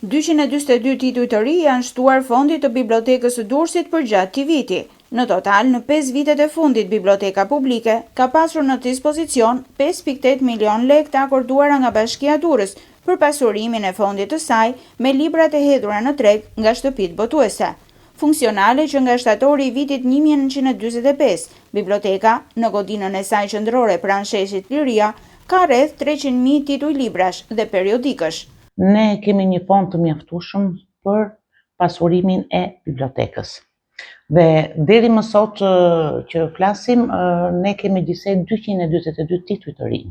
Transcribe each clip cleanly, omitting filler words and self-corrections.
242 tituj të ri janë shtuar fondit të Bibliotekës së Durrësit për gjatë këtij viti. Në total, në 5 vitet e fundit, Biblioteka Publike ka pasur në dispozicion 5.8 milion lekë të akorduara nga Bashkia e Durrës për pasurimin e fondit të saj me librat e hedhura në treg nga shtëpitë botuese. Funksionale që nga shtatori i vitit 1945, Biblioteka, në godinën e saj qendrore pranë sheshit Liria, ka rreth 300.000 tituj librash dhe periodikësh. Ne kemi një fond të mjaftueshëm për pasurimin e bibliotekës. Dhe deri më sot që flasim, ne kemi gjithsej 242 tituj të rinj.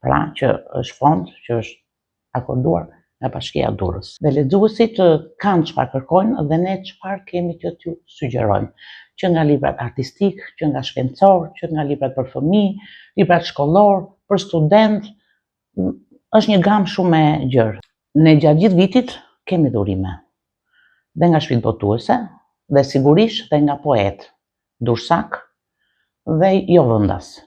Pra që është fond që është akorduar nga Bashkia e Durrës. Dhe lexuesit kanë çfarë kërkojnë dhe ne çfarë kemi që t'ju sugjerojmë. Që nga librat artistik, që nga shkencor, që nga librat për fëmijë, librat shkollor, për student, është një gamë shumë e gjerë. Ne gjatë gjithë vitit kemi dhurime. Dhe nga shtëpitë botuese, dhe sigurisht dhe nga poet, dursak dhe jo vendas.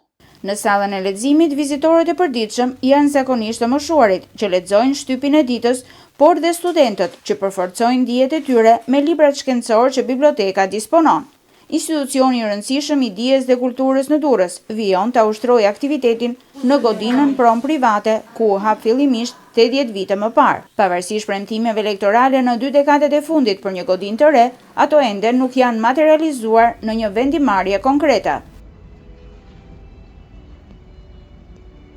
Në sallën e leximit, vizitorët e përditshëm janë zakonisht të moshuarit që lexojnë shtypin e ditës, por dhe studentët që përforcojnë dijet e tyre me librat shkencor që biblioteka disponon. Institucioni i rëndësishëm i dijes dhe kulturës në Durrës vijon ta ushtrojë aktivitetin në godinën prom private, ku u hap fillimisht 80 vite më parë. Pavarësisht premtimeve elektorale në 2 dekadet e fundit për një godinë të re, ato ende nuk janë materializuar në një vendimarrje konkrete.